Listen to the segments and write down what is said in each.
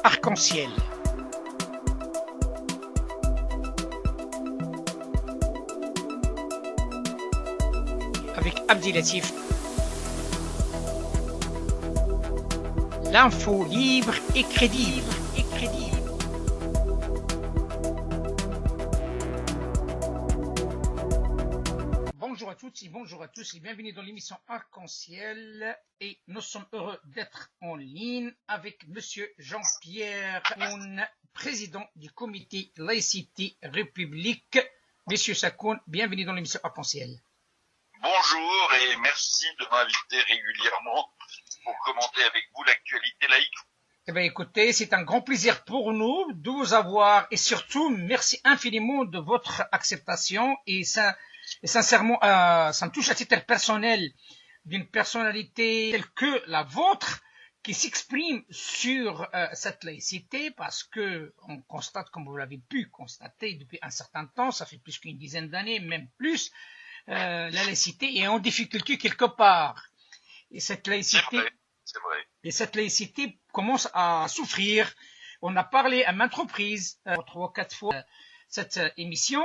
Arc-en-ciel. Avec Abdelatif. L'info libre et crédible. Bonjour à toutes et bonjour à tous et bienvenue dans l'émission Arc-en-ciel. Et nous sommes heureux d'être en ligne avec Monsieur Jean-Pierre Sakoun, président du comité Laïcité République. Monsieur Sakoun, bienvenue dans l'émission Arc-en-ciel. Bonjour et merci de m'inviter régulièrement pour commenter avec vous l'actualité laïque. Eh bien, écoutez, c'est un grand plaisir pour nous de vous avoir et surtout, merci infiniment de votre acceptation et sincèrement, ça me touche à titre personnel d'une personnalité telle que la vôtre qui s'exprime sur cette laïcité parce que on constate, comme vous l'avez pu constater depuis un certain temps, ça fait plus qu'une dizaine d'années, même plus, la laïcité est en difficulté quelque part. Et cette laïcité, c'est vrai. Et cette laïcité commence à souffrir. On a parlé à maintes reprises, 3 ou 4 fois, cette émission,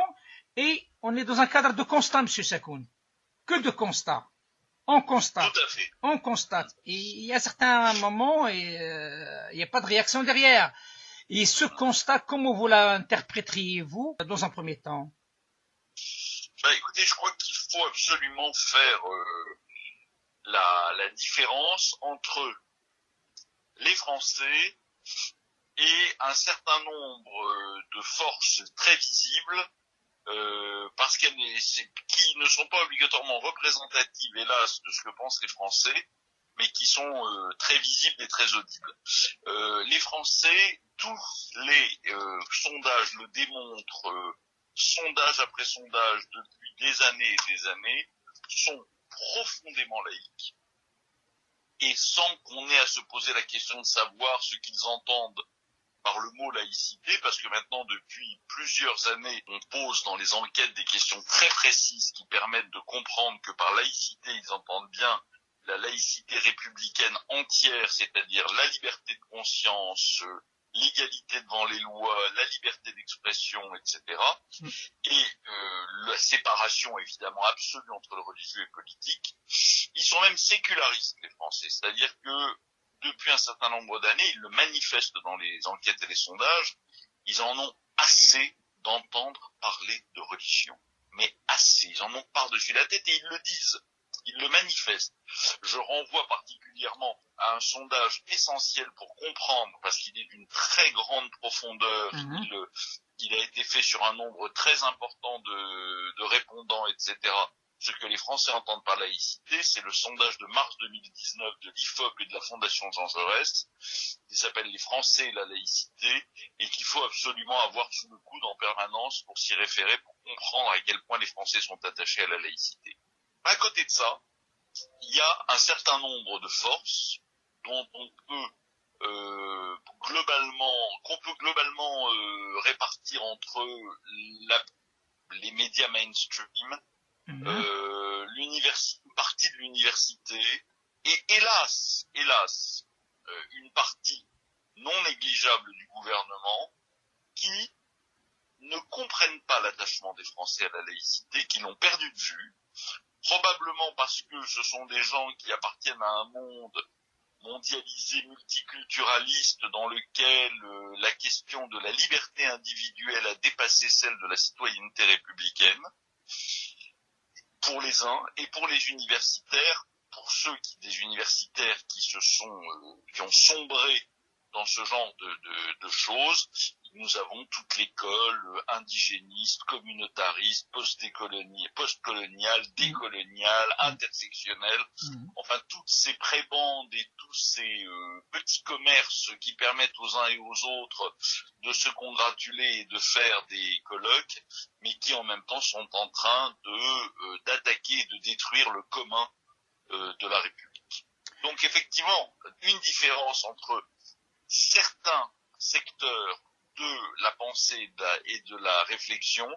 et on est dans un cadre de constat, Monsieur Sakoun. Que de constat. On constate. Tout à fait. On constate. Et il y a certains moments, il n'y a pas de réaction derrière. Et ce constat, comment vous l'interpréteriez-vous dans un premier temps? Écoutez, je crois qu'il faut absolument faire la différence entre les Français et un certain nombre de forces très visibles, parce qui ne sont pas obligatoirement représentatives, hélas, de ce que pensent les Français, mais qui sont très visibles et très audibles. Les Français, tous les sondages le démontrent, sondage après sondage depuis des années et des années, sont profondément laïques. Et sans qu'on ait à se poser la question de savoir ce qu'ils entendent par le mot laïcité, parce que maintenant, depuis plusieurs années, on pose dans les enquêtes des questions très précises qui permettent de comprendre que par laïcité, ils entendent bien la laïcité républicaine entière, c'est-à-dire la liberté de conscience, l'égalité devant les lois, la liberté d'expression, etc. Et la séparation évidemment absolue entre le religieux et le politique. Ils sont même sécularistes, les Français, c'est-à-dire que depuis un certain nombre d'années, ils le manifestent dans les enquêtes et les sondages, ils en ont assez d'entendre parler de religion. Mais assez, ils en ont par-dessus la tête et ils le disent. Ils le manifestent. Je renvoie particulièrement à un sondage essentiel pour comprendre, parce qu'il est d'une très grande profondeur, il a été fait sur un nombre très important de répondants, etc. Ce que les Français entendent par laïcité, c'est le sondage de mars 2019 de l'IFOP et de la Fondation Jean Jaurès, qui s'appelle Les Français et la laïcité, et qu'il faut absolument avoir sous le coude en permanence pour s'y référer, pour comprendre à quel point les Français sont attachés à la laïcité. À côté de ça, il y a un certain nombre de forces dont on peut globalement répartir entre les médias mainstream, une partie de l'université et hélas, une partie non négligeable du gouvernement qui ne comprennent pas l'attachement des Français à la laïcité, qui l'ont perdu de vue, probablement parce que ce sont des gens qui appartiennent à un monde mondialisé, multiculturaliste, dans lequel la question de la liberté individuelle a dépassé celle de la citoyenneté républicaine, pour les uns, et pour les universitaires, pour des universitaires qui ont sombré dans ce genre de choses. Nous avons toute l'école indigéniste, communautariste, postcoloniale, décoloniale, intersectionnelle, enfin toutes ces prébendes et tous ces petits commerces qui permettent aux uns et aux autres de se congratuler et de faire des colloques, mais qui en même temps sont en train d'attaquer et de détruire le commun de la République. Donc effectivement, une différence entre certains secteurs de la pensée et de la réflexion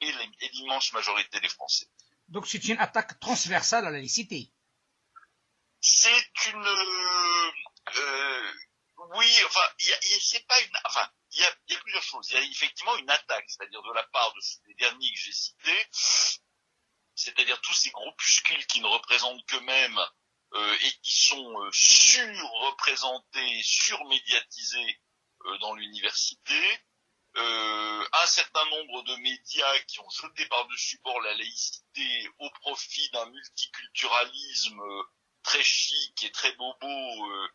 et l'immense majorité des Français. Donc c'est une attaque transversale à la laïcité. C'est une... oui Oui, enfin, c'est pas une, enfin, il y a plusieurs choses. Il y a effectivement une attaque, c'est-à-dire de la part des derniers que j'ai cités, c'est-à-dire tous ces groupuscules qui ne représentent qu'eux-mêmes et qui sont surreprésentés, surmédiatisés dans l'université. Un certain nombre de médias qui ont jeté par-dessus bord la laïcité au profit d'un multiculturalisme très chic et très bobo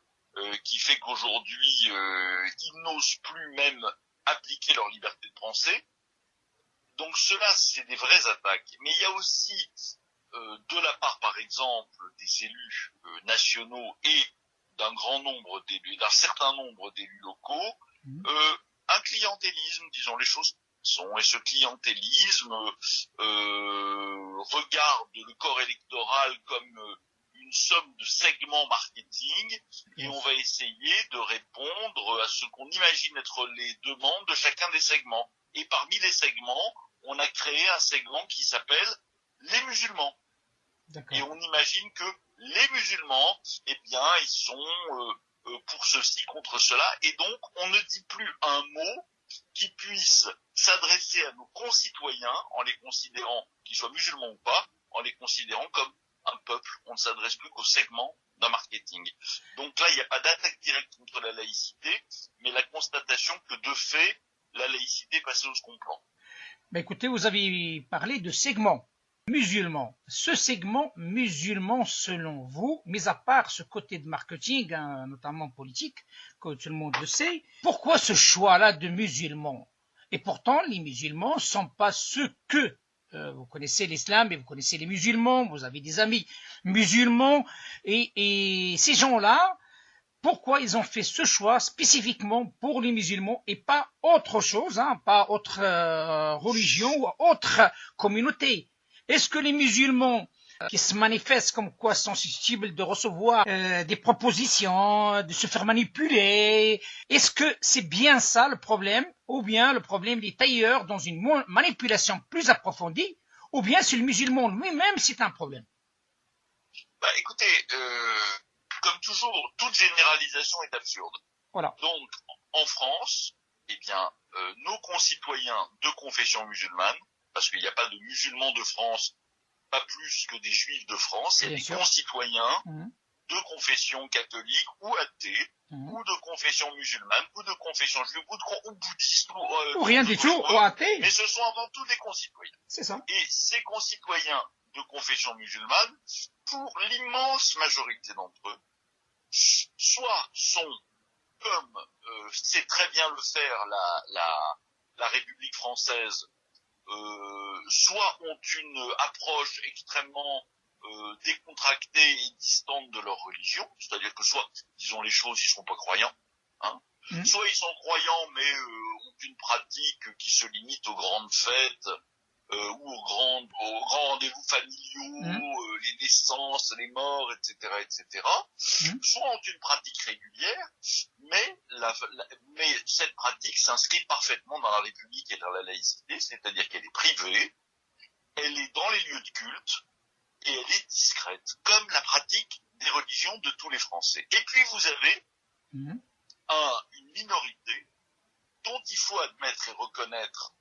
qui fait qu'aujourd'hui ils n'osent plus même appliquer leur liberté de penser. Donc cela, c'est des vraies attaques. Mais il y a aussi de la part, par exemple, des élus nationaux et d'un certain nombre d'élus locaux, un clientélisme, disons les choses qui sont, et ce clientélisme regarde le corps électoral comme une somme de segments marketing, et on va essayer de répondre à ce qu'on imagine être les demandes de chacun des segments. Et parmi les segments, on a créé un segment qui s'appelle les musulmans. Et on imagine que les musulmans, eh bien, ils sont pour ceci, contre cela, et donc on ne dit plus un mot qui puisse s'adresser à nos concitoyens en les considérant, qu'ils soient musulmans ou pas, en les considérant comme un peuple. On ne s'adresse plus qu'au segment d'un marketing. Donc là, il n'y a pas d'attaque directe contre la laïcité, mais la constatation que de fait, la laïcité est passée au second plan. Ben écoutez, vous avez parlé de segment musulman. Ce segment musulman, selon vous, mis à part ce côté de marketing, hein, notamment politique, que tout le monde le sait, pourquoi ce choix-là de musulmans? Et pourtant, les musulmans ne sont pas ceux que vous connaissez l'islam et vous connaissez les musulmans, vous avez des amis musulmans, et ces gens-là, pourquoi ils ont fait ce choix spécifiquement pour les musulmans et pas autre chose, hein, pas autre religion ou autre communauté? Est-ce que les musulmans qui se manifestent comme quoi sont susceptibles de recevoir des propositions, de se faire manipuler, est-ce que c'est bien ça le problème, ou bien le problème est ailleurs dans une manipulation plus approfondie, ou bien c'est le musulman lui-même c'est un problème? Bah écoutez, comme toujours, toute généralisation est absurde. Voilà. Donc, en France, eh bien, nos concitoyens de confession musulmane, parce qu'il n'y a pas de musulmans de France, pas plus que des juifs de France, il y a des concitoyens de confession catholique ou athée, ou de confession musulmane, ou de confession juive, ou bouddhiste, ou rien du tout, ou athée. Mais ce sont avant tout des concitoyens. C'est ça. Et ces concitoyens de confession musulmane, pour l'immense majorité d'entre eux, soit sont, comme sait très bien le faire la République française, soit ont une approche extrêmement décontractée et distante de leur religion, c'est-à-dire que soit, disons les choses, ils ne sont pas croyants, hein, soit ils sont croyants mais ont une pratique qui se limite aux grandes fêtes, ou aux grands rendez-vous familiaux, les naissances, les morts, etc., etc., soit ont une pratique régulière, mais cette pratique s'inscrit parfaitement dans la République et dans la laïcité, c'est-à-dire qu'elle est privée, elle est dans les lieux de culte, et elle est discrète, comme la pratique des religions de tous les Français. Et puis vous avez une minorité dont il faut admettre et reconnaître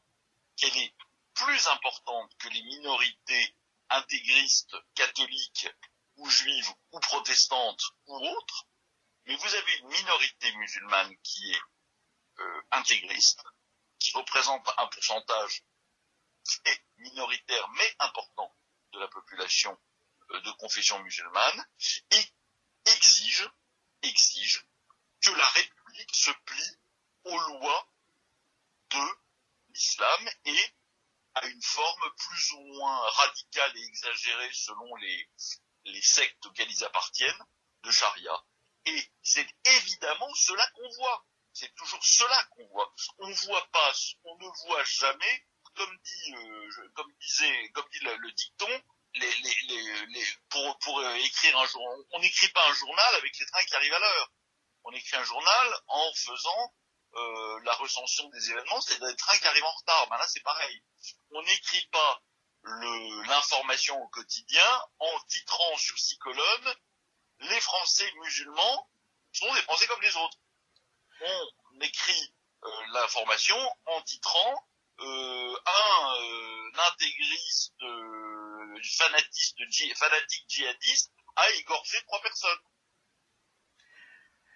qu'elle est plus importante que les minorités intégristes, catholiques ou juives ou protestantes ou autres, mais vous avez une minorité musulmane qui est intégriste, qui représente un pourcentage minoritaire mais important de la population de confession musulmane, et exige que la République se plie aux lois de l'islam et à une forme plus ou moins radicale et exagérée selon les sectes auxquelles ils appartiennent, de charia. Et c'est évidemment cela qu'on voit. C'est toujours cela qu'on voit. On ne voit jamais, comme dit le dicton, pour écrire un journal, on n'écrit pas un journal avec les trains qui arrivent à l'heure. On écrit un journal en faisant la recension des événements, c'est des trains qui arrivent en retard. Ben là, c'est pareil. On n'écrit pas l'information au quotidien en titrant sur 6 colonnes « Les Français musulmans sont des Français comme les autres ». on écrit l'information en titrant un intégriste, fanatique djihadiste a égorgé 3 personnes.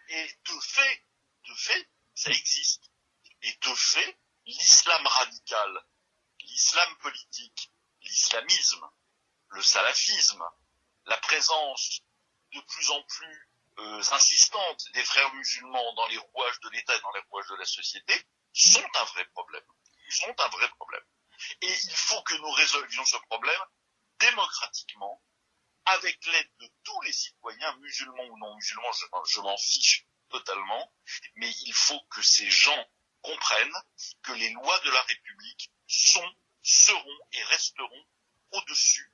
Et de fait, ça existe. Et de fait, l'islam radical, l'islam politique, l'islamisme, le salafisme, la présence de plus en plus insistante des frères musulmans dans les rouages de l'État et dans les rouages de la société sont un vrai problème. Et il faut que nous résolvions ce problème démocratiquement, avec l'aide de tous les citoyens, musulmans ou non musulmans, je m'en fiche totalement, mais il faut que ces gens comprennent que les lois de la République seront et resteront au-dessus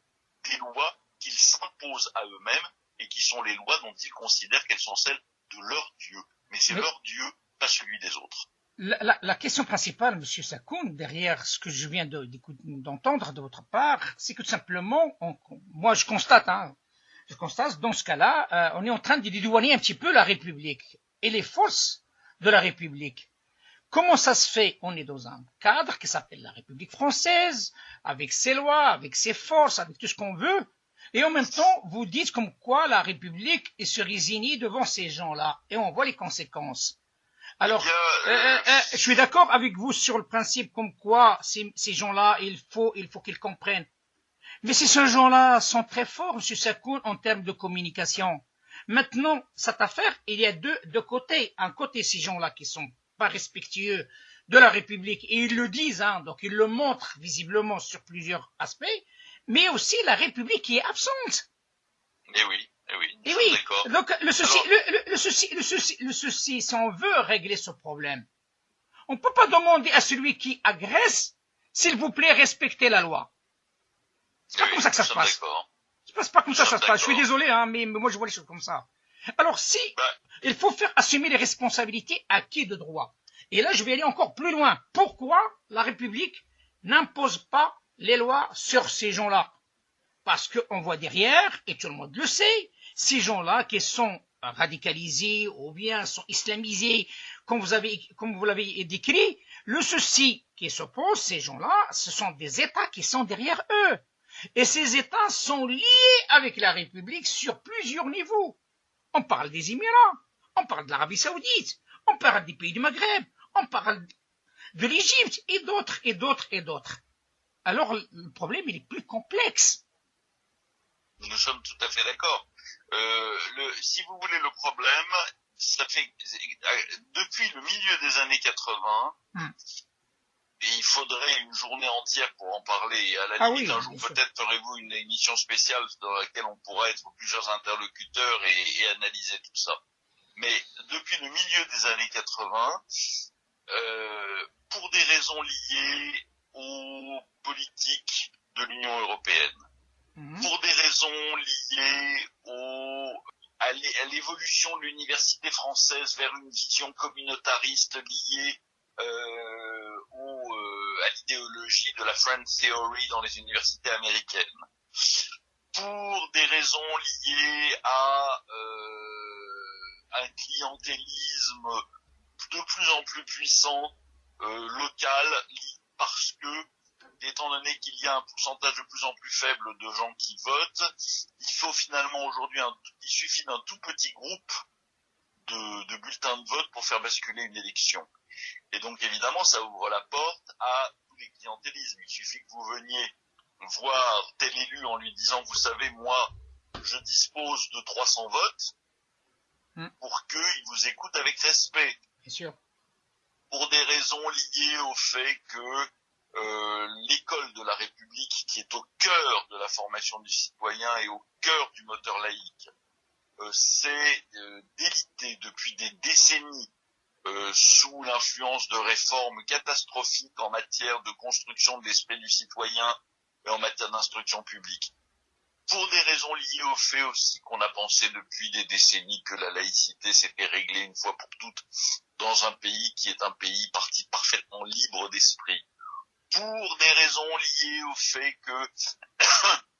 des lois qu'ils s'imposent à eux-mêmes et qui sont les lois dont ils considèrent qu'elles sont celles de leur Dieu. Mais c'est leur Dieu, pas celui des autres. La question principale, Monsieur Sakoun, derrière ce que je viens d'entendre de votre part, c'est que tout simplement, moi je constate, dans ce cas-là, on est en train de dédouaner un petit peu la République et les forces de la République. Comment ça se fait? On est dans un cadre qui s'appelle la République française, avec ses lois, avec ses forces, avec tout ce qu'on veut, et en même temps, vous dites comme quoi la République se résigne devant ces gens-là, et on voit les conséquences. Alors, je suis d'accord avec vous sur le principe comme quoi ces gens-là, il faut qu'ils comprennent. Mais ces gens-là sont très forts, M. Sakoun, en termes de communication. Maintenant, cette affaire, il y a deux côtés. Un côté, ces gens-là qui sont pas respectueux de la République, et ils le disent, donc ils le montrent visiblement sur plusieurs aspects, mais aussi la République qui est absente. Eh oui. D'accord. Donc le souci, si on veut régler ce problème, on ne peut pas demander à celui qui agresse, s'il vous plaît, respectez la loi. C'est pas comme ça que ça se passe. C'est pas comme ça que ça se passe. Je suis désolé, mais moi je vois les choses comme ça. Alors il faut faire assumer les responsabilités à qui de droit. Et là, je vais aller encore plus loin. Pourquoi la République n'impose pas les lois sur ces gens-là? Parce qu'on voit derrière, et tout le monde le sait, ces gens-là qui sont radicalisés ou bien sont islamisés, comme vous l'avez décrit, le souci qui se pose, ces gens-là, ce sont des États qui sont derrière eux. Et ces États sont liés avec la République sur plusieurs niveaux. On parle des Émirats, on parle de l'Arabie Saoudite, on parle des pays du Maghreb, on parle de l'Égypte et d'autres. Alors, le problème, il est plus complexe. Nous sommes tout à fait d'accord. Si vous voulez, le problème, ça fait depuis le milieu des années 80, et il faudrait une journée entière pour en parler. Et à la limite, un jour peut-être ferez-vous une émission spéciale dans laquelle on pourra être plusieurs interlocuteurs et analyser tout ça. Mais depuis le milieu des années 80, pour des raisons liées aux politiques de l'Union européenne, pour des raisons liées à l'évolution de l'université française vers une vision communautariste liée à l'idéologie de la Friend Theory dans les universités américaines, pour des raisons liées à un clientélisme de plus en plus puissant local, parce que étant donné qu'il y a un pourcentage de plus en plus faible de gens qui votent, il faut finalement aujourd'hui il suffit d'un tout petit groupe de bulletins de vote pour faire basculer une élection. Et donc évidemment, ça ouvre la porte à tous les clientélismes. Il suffit que vous veniez voir tel élu en lui disant, vous savez, moi, je dispose de 300 votes, pour qu'il vous écoute avec respect. Bien sûr. Pour des raisons liées au fait que l'école de la République, qui est au cœur de la formation du citoyen et au cœur du moteur laïque, s'est délitée depuis des décennies sous l'influence de réformes catastrophiques en matière de construction de l'esprit du citoyen et en matière d'instruction publique. Pour des raisons liées au fait aussi qu'on a pensé depuis des décennies que la laïcité s'était réglée une fois pour toutes dans un pays qui est un pays parfaitement libre d'esprit. Pour des raisons liées au fait que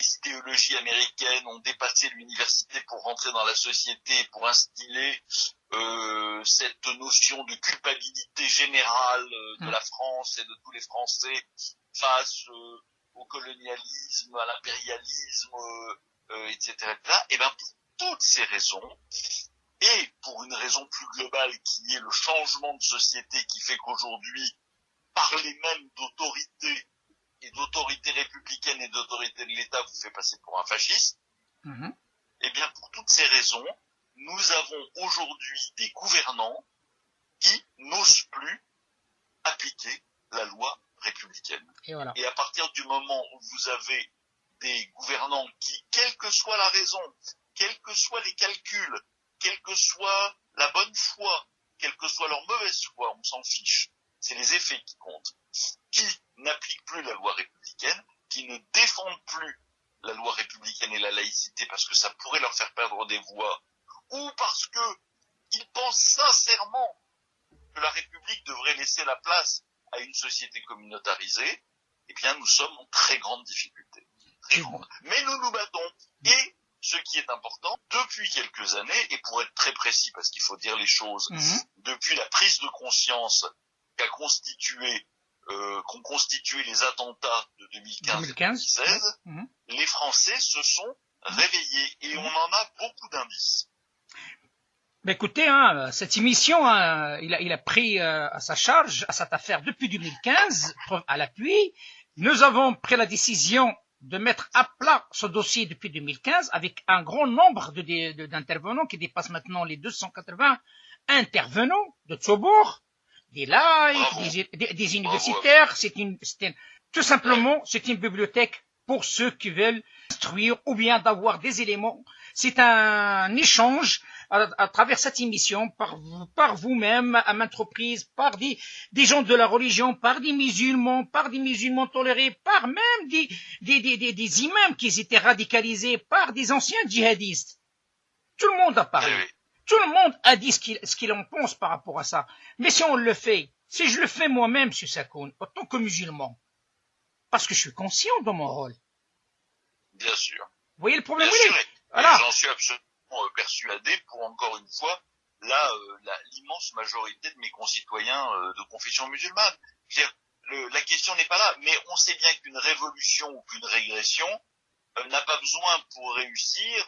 idéologies américaines ont dépassé l'université pour rentrer dans la société, pour instiller cette notion de culpabilité générale de la France et de tous les Français face au colonialisme, à l'impérialisme, etc., etc. Et bien pour toutes ces raisons, et pour une raison plus globale qui est le changement de société qui fait qu'aujourd'hui, parler même d'autorité et d'autorité républicaine et d'autorité de l'État vous fait passer pour un fasciste, et bien pour toutes ces raisons, nous avons aujourd'hui des gouvernants qui n'osent plus appliquer la loi républicaine. Et voilà. Et à partir du moment où vous avez des gouvernants qui, quelle que soit la raison, quels que soient les calculs, quelle que soit la bonne foi, quelle que soit leur mauvaise foi, on s'en fiche, c'est les effets qui comptent, qui n'appliquent plus la loi républicaine, qui ne défendent plus la loi républicaine et la laïcité parce que ça pourrait leur faire perdre des voix, ou parce que ils pensent sincèrement que la République devrait laisser la place à une société communautarisée, eh bien nous sommes en très grande difficulté. Très grande. Mais nous nous battons. Et ce qui est important, depuis quelques années, et pour être très précis parce qu'il faut dire les choses, depuis la prise de conscience qu'ont constitué les attentats de 2015 et 2016, les Français se sont réveillés et on en a beaucoup d'indices. Ben écoutez, cette émission, il a pris à sa charge, à cette affaire depuis 2015, à l'appui. Nous avons pris la décision de mettre à plat ce dossier depuis 2015 avec un grand nombre d'intervenants qui dépassent maintenant les 280 intervenants de Tsobourg, des laïcs, des universitaires. Tout simplement, c'est une bibliothèque pour ceux qui veulent instruire ou bien d'avoir des éléments. C'est un échange à travers cette émission par vous-même, à maintes reprises, par des gens de la religion, par des musulmans tolérés, par même des imams qui étaient radicalisés, par des anciens djihadistes. Tout le monde a parlé. Tout le monde a dit ce qu'il en pense par rapport à ça. Mais si on le fait, si je le fais moi-même, M. Sakoun, en tant que musulman, parce que je suis conscient de mon rôle. Bien sûr. Vous voyez le problème? Bien sûr, voilà. J'en suis absolument persuadé pour, encore une fois, l'immense majorité de mes concitoyens de confession musulmane. La question n'est pas là, mais on sait bien qu'une révolution ou qu'une régression n'a pas besoin pour réussir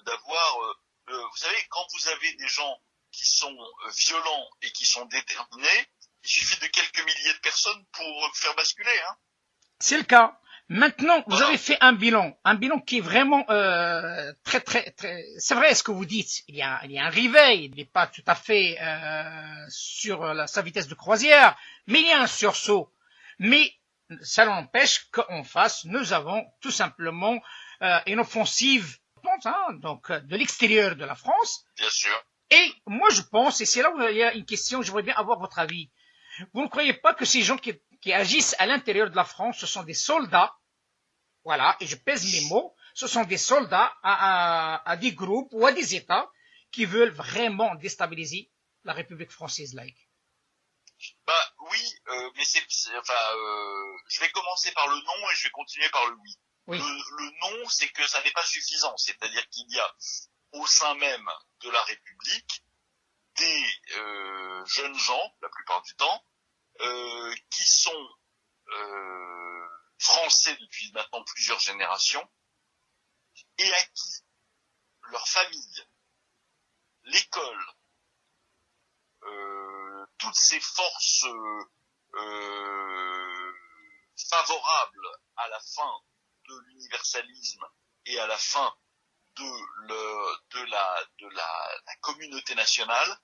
d'avoir... vous savez, quand vous avez des gens qui sont violents et qui sont déterminés, il suffit de quelques milliers de personnes pour faire basculer. C'est le cas. Maintenant, vous avez fait un bilan qui est vraiment très. C'est vrai ce que vous dites. Il y a un réveil, il n'est pas tout à fait sur sa vitesse de croisière, mais il y a un sursaut. Mais ça n'empêche nous avons tout simplement une offensive, donc de l'extérieur de la France. Bien sûr. Et moi je pense, et c'est là où il y a une question, j'aimerais bien avoir votre avis. Vous ne croyez pas que ces gens qui agissent à l'intérieur de la France, ce sont des soldats, voilà, et je pèse mes mots, ce sont des soldats à des groupes ou à des États qui veulent vraiment déstabiliser la République française laïque? Oui, mais je vais commencer par le non et je vais continuer par le oui. Le non, c'est que ça n'est pas suffisant, c'est-à-dire qu'il y a au sein même de la République des jeunes gens, la plupart du temps, qui sont français depuis maintenant plusieurs générations et à qui leur famille, l'école, toutes ces forces favorables à la fin de l'universalisme et à la fin de la communauté nationale,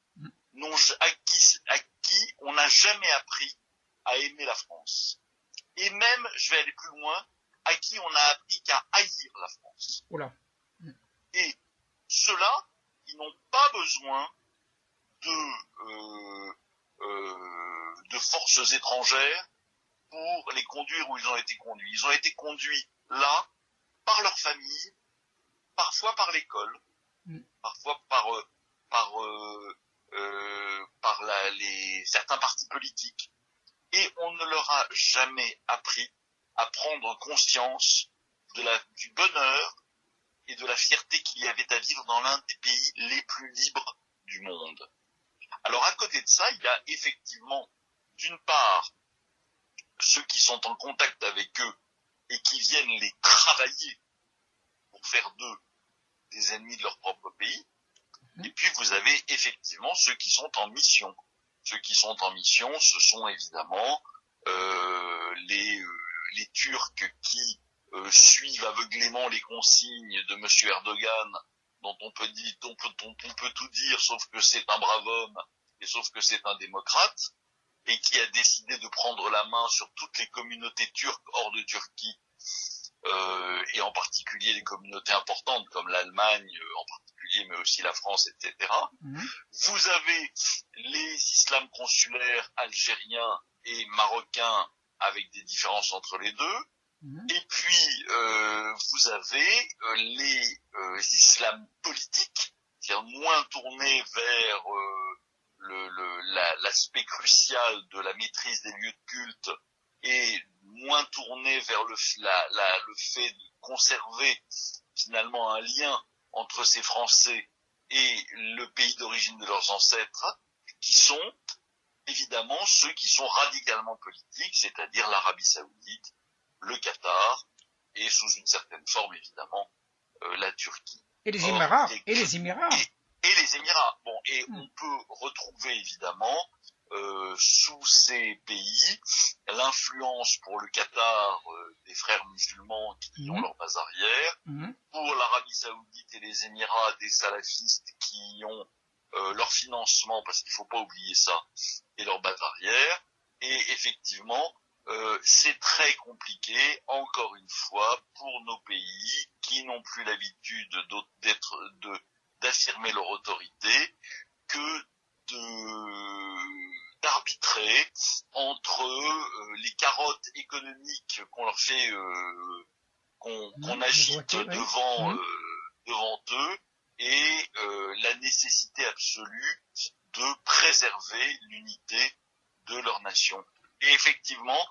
à qui on n'a jamais appris à aimer la France. Et même, je vais aller plus loin, à qui on a appris qu'à haïr la France. Oula. Et ceux-là, ils n'ont pas besoin de forces étrangères pour les conduire où ils ont été conduits. Ils ont été conduits là par leur famille, parfois par l'école, parfois par certains partis politiques. Et on ne leur a jamais appris à prendre conscience du bonheur et de la fierté qu'il y avait à vivre dans l'un des pays les plus libres du monde. Alors à côté de ça, il y a effectivement, d'une part, ceux qui sont en contact avec eux et qui viennent les travailler pour faire d'eux des ennemis de leur propre pays. Et puis vous avez effectivement ceux qui sont en mission. Ceux qui sont en mission, ce sont évidemment les Turcs qui suivent aveuglément les consignes de Monsieur Erdogan, dont on peut tout dire, sauf que c'est un brave homme et sauf que c'est un démocrate, et qui a décidé de prendre la main sur toutes les communautés turques hors de Turquie, et en particulier les communautés importantes comme l'Allemagne en particulier, mais aussi la France, etc. Vous avez les islams consulaires algériens et marocains avec des différences entre les deux. Et puis vous avez les islams politiques, c'est-à-dire moins tournés vers l'aspect crucial de la maîtrise des lieux de culte et moins tournés vers le fait de conserver finalement un lien entre ces Français et le pays d'origine de leurs ancêtres, qui sont évidemment ceux qui sont radicalement politiques, c'est-à-dire l'Arabie Saoudite, le Qatar et sous une certaine forme évidemment la Turquie. Et les Émirats. Et les Émirats. Et les Émirats. Bon, et on peut retrouver évidemment sous ces pays l'influence pour le Qatar des frères musulmans qui ont leur base arrière, pour l'Arabie Saoudite et les Émirats des salafistes qui ont leur financement, parce qu'il ne faut pas oublier ça, et leur base arrière. Et effectivement, c'est très compliqué, encore une fois, pour nos pays qui n'ont plus l'habitude d'affirmer leur autorité, que d'arbitrer entre les carottes économiques qu'on leur fait, qu'on agite devant eux, et la nécessité absolue de préserver l'unité de leur nation. Et effectivement,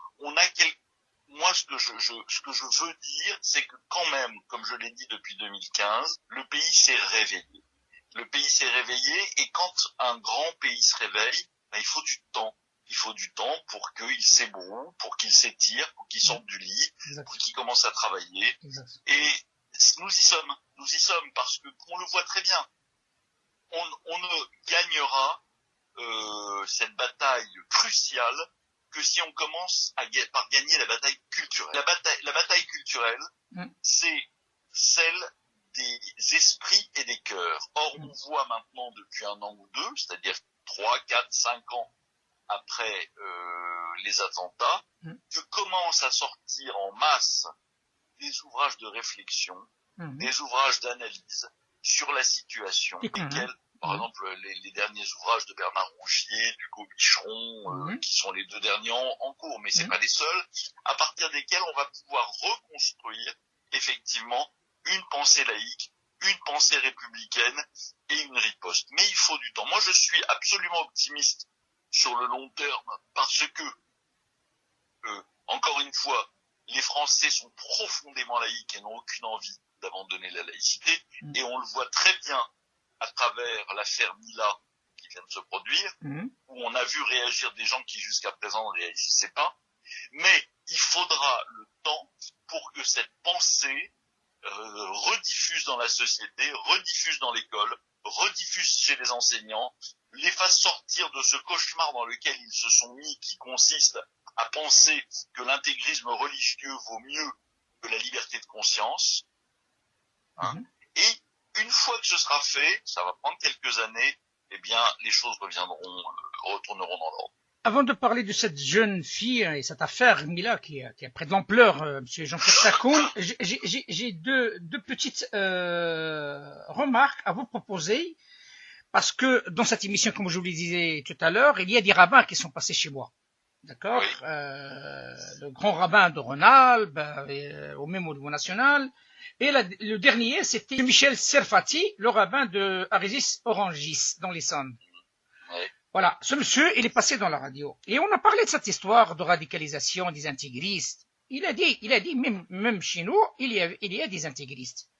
moi, ce que je veux dire, c'est que quand même, comme je l'ai dit depuis 2015, le pays s'est réveillé. Le pays s'est réveillé, et quand un grand pays se réveille, il faut du temps. Il faut du temps pour qu'il s'ébroue, pour qu'il s'étire, pour qu'il sorte du lit, pour qu'il commence à travailler. Et nous y sommes parce que on le voit très bien. On ne gagnera cette bataille cruciale que si on commence par gagner la bataille culturelle. La bataille culturelle, c'est celle des esprits et des cœurs. Or, on voit maintenant depuis 1 an ou 2, c'est-à-dire 3, 4, 5 ans après les attentats, que commencent à sortir en masse des ouvrages de réflexion, des ouvrages d'analyse sur la situation, lesquels, par exemple, les derniers ouvrages de Bernard Rougier, d'Hugo Bicheron, qui sont les 2 derniers en cours, mais c'est pas les seuls, à partir desquels on va pouvoir reconstruire effectivement une pensée laïque, une pensée républicaine et une riposte. Mais il faut du temps. Moi, je suis absolument optimiste sur le long terme parce que, encore une fois, les Français sont profondément laïques et n'ont aucune envie d'abandonner la laïcité, et on le voit très bien à travers l'affaire Mila qui vient de se produire, où on a vu réagir des gens qui jusqu'à présent ne réagissaient pas. Mais il faudra le temps pour que cette pensée rediffuse dans la société, rediffuse dans l'école, rediffuse chez les enseignants, les fasse sortir de ce cauchemar dans lequel ils se sont mis, qui consiste à penser que l'intégrisme religieux vaut mieux que la liberté de conscience. Et une fois que ce sera fait, ça va prendre quelques années, eh bien, les choses retourneront dans l'ordre. Avant de parler de cette jeune fille et cette affaire Mila qui a pris de l'ampleur, Monsieur Jean-Pierre Sacoun, j'ai deux petites remarques à vous proposer, parce que dans cette émission, comme je vous le disais tout à l'heure, il y a des rabbins qui sont passés chez moi. D'accord, le grand rabbin de Rhône-Alpes, au même au niveau national, et le dernier, c'était Michel Serfati, le rabbin de Arésis-Orangis, dans l'Essonne. Voilà, ce monsieur, il est passé dans la radio. Et on a parlé de cette histoire de radicalisation des intégristes. il a dit même chez nous, il y a des intégristes.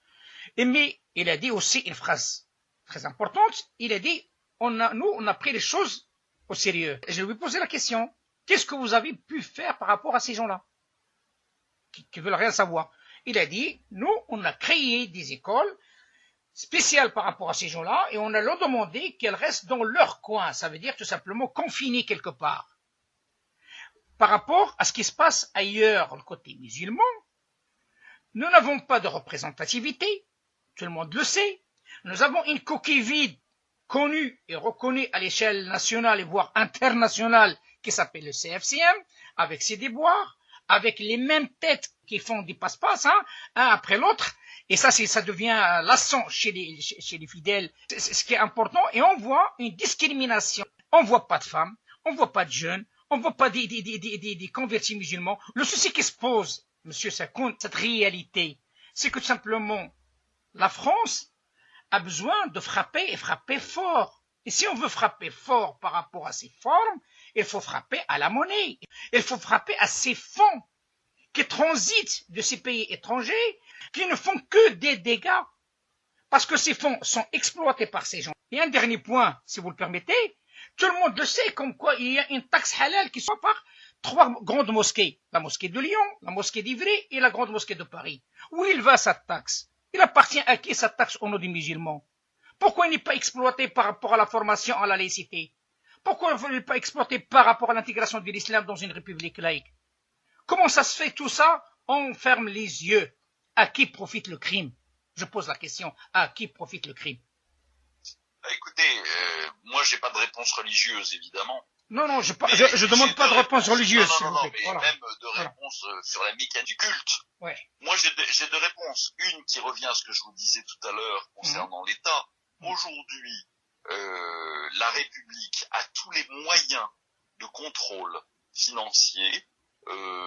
Mais il a dit aussi une phrase très importante. Il a dit, on a pris les choses au sérieux. Et je lui ai posé la question, qu'est-ce que vous avez pu faire par rapport à ces gens-là qui veulent rien savoir? Il a dit, nous, on a créé des écoles spéciales par rapport à ces gens-là et on a leur demandé qu'elles restent dans leur coin. Ça veut dire tout simplement confinées quelque part. Par rapport à ce qui se passe ailleurs, le côté musulman, nous n'avons pas de représentativité. Tout le monde le sait. Nous avons une coquille vide connue et reconnue à l'échelle nationale et voire internationale qui s'appelle le CFCM, avec ses déboires, avec les mêmes têtes qui font des passe-passe, hein, un après l'autre. Et ça devient lassant chez les fidèles. C'est ce qui est important. Et on voit une discrimination. On voit pas de femmes, on voit pas de jeunes, on voit pas des convertis musulmans. Le souci qui se pose, monsieur Sakoun, cette réalité, c'est que tout simplement, la France a besoin de frapper et frapper fort. Et si on veut frapper fort par rapport à ces formes, il faut frapper à la monnaie. Il faut frapper à ces fonds qui transitent de ces pays étrangers, qui ne font que des dégâts. Parce que ces fonds sont exploités par ces gens. Et un dernier point, si vous le permettez, tout le monde le sait, comme quoi il y a une taxe halal qui soit par 3 grandes mosquées. La mosquée de Lyon, la mosquée d'Ivry et la grande mosquée de Paris. Où il va cette taxe? Il appartient à qui cette taxe au nom des musulmans? Pourquoi il n'est pas exploité par rapport à la formation en la laïcité? Pourquoi il n'est pas exploité par rapport à l'intégration de l'islam dans une république laïque? Comment ça se fait tout ça? On ferme les yeux. À qui profite le crime? Je pose la question. À qui profite le crime? Écoutez, moi j'ai pas de réponse religieuse évidemment. Non, je demande pas de réponse religieuse. Non, mais voilà. Même de réponse sur la mécanique du culte. Ouais. Moi j'ai deux réponses. Une qui revient à ce que je vous disais tout à l'heure concernant l'État. Aujourd'hui, la République a tous les moyens de contrôle financier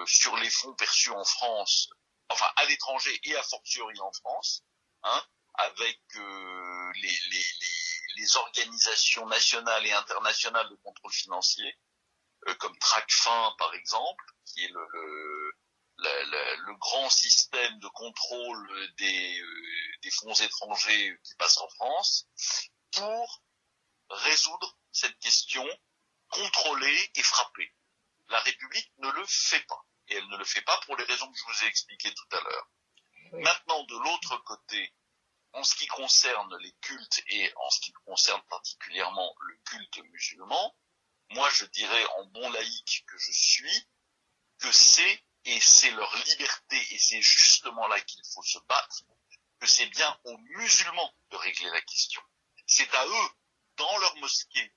sur les fonds perçus en France, enfin à l'étranger et a fortiori en France, hein, avec les organisations nationales et internationales de contrôle financier, comme Tracfin par exemple, qui est le grand système de contrôle des fonds étrangers qui passent en France, pour résoudre cette question, contrôler et frapper. La République ne le fait pas. Et elle ne le fait pas pour les raisons que je vous ai expliquées tout à l'heure. Oui. Maintenant, de l'autre côté, en ce qui concerne les cultes et en ce qui concerne particulièrement le culte musulman, moi je dirais en bon laïc que je suis, que c'est leur liberté et c'est justement là qu'il faut se battre, que c'est bien aux musulmans de régler la question. C'est à eux, dans leur mosquée,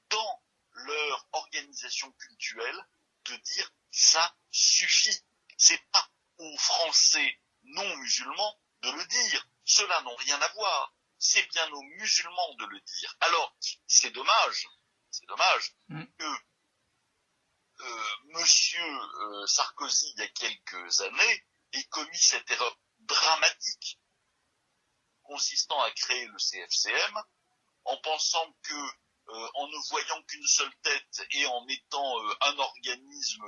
dans leur organisation cultuelle, de dire ça suffit. C'est pas aux Français non musulmans de le dire. Ceux-là n'ont rien à voir. C'est bien aux musulmans de le dire. Alors, c'est dommage que Monsieur Sarkozy, il y a quelques années, ait commis cette erreur dramatique consistant à créer le CFCM en pensant que en ne voyant qu'une seule tête et en mettant un organisme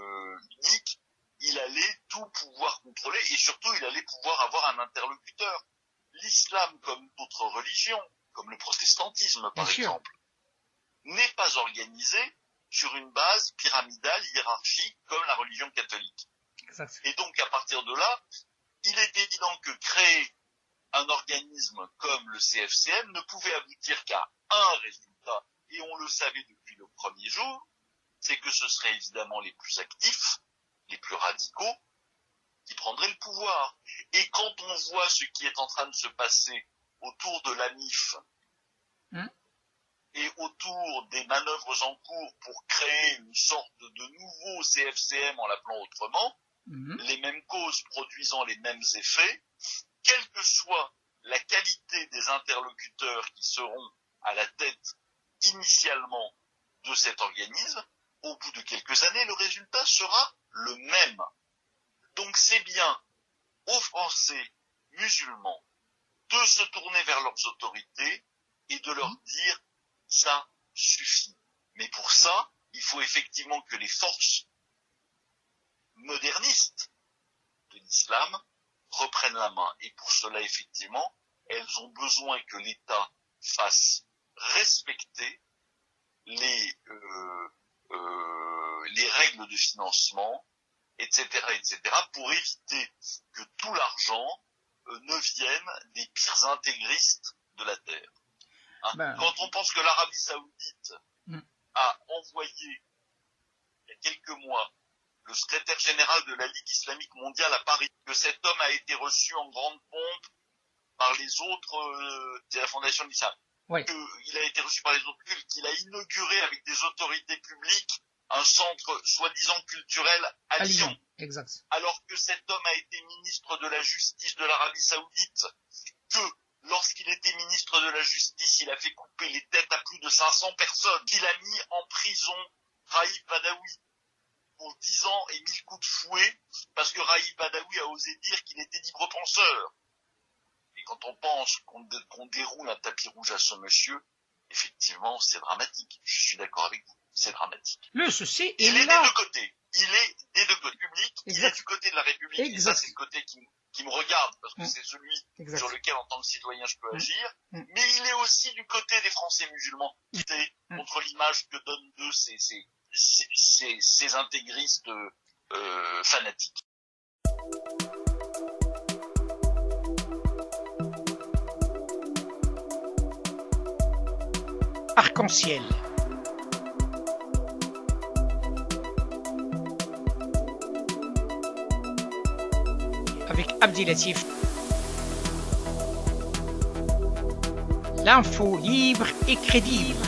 unique, il allait tout pouvoir contrôler et surtout il allait pouvoir avoir un interlocuteur. L'islam, comme d'autres religions, comme le protestantisme par exemple, n'est pas organisé sur une base pyramidale, hiérarchique, comme la religion catholique. Exact. Et donc à partir de là, il est évident que créer un organisme comme le CFCM ne pouvait aboutir qu'à un résultat, et on le savait depuis le premier jour, c'est que ce seraient évidemment les plus actifs, les plus radicaux, qui prendraient le pouvoir. Et quand on voit ce qui est en train de se passer autour de l'AMIF, et autour des manœuvres en cours pour créer une sorte de nouveau CFCM en l'appelant autrement, les mêmes causes produisant les mêmes effets, quelle que soit la qualité des interlocuteurs qui seront à la tête initialement de cet organisme, au bout de quelques années, le résultat sera le même. Donc c'est bien aux Français musulmans de se tourner vers leurs autorités et de leur dire ça suffit. Mais pour ça, il faut effectivement que les forces modernistes l'islam reprennent la main. Et pour cela, effectivement, elles ont besoin que l'État fasse respecter les règles de financement, etc., etc., pour éviter que tout l'argent ne vienne des pires intégristes de la terre. Quand on pense que l'Arabie Saoudite a envoyé, il y a quelques mois, le secrétaire général de la Ligue islamique mondiale à Paris, que cet homme a été reçu en grande pompe par les autres de la Fondation de l'Islam, qu'il a été reçu par les autres cultes, qu'il a inauguré avec des autorités publiques un centre soi-disant culturel à Lyon. Exact. Alors que cet homme a été ministre de la Justice de l'Arabie Saoudite, que lorsqu'il était ministre de la Justice, il a fait couper les têtes à plus de 500 personnes, qu'il a mis en prison Raïf Badawi pour 10 ans et 1000 coups de fouet, parce que Raïf Badawi a osé dire qu'il était libre penseur. Et quand on pense qu'on déroule un tapis rouge à ce monsieur, effectivement, c'est dramatique. Je suis d'accord avec vous, c'est dramatique. Le souci, il est là. des deux côtés. Il est des deux côtés. Il est du côté de la République, et ça c'est le côté qui me regarde, parce que c'est celui sur lequel, en tant que citoyen, je peux agir, mais il est aussi du côté des Français musulmans, contre l'image que donnent d'eux ces intégristes fanatiques. Arc-en-ciel. Avec Abdilatif. L'info libre et crédible.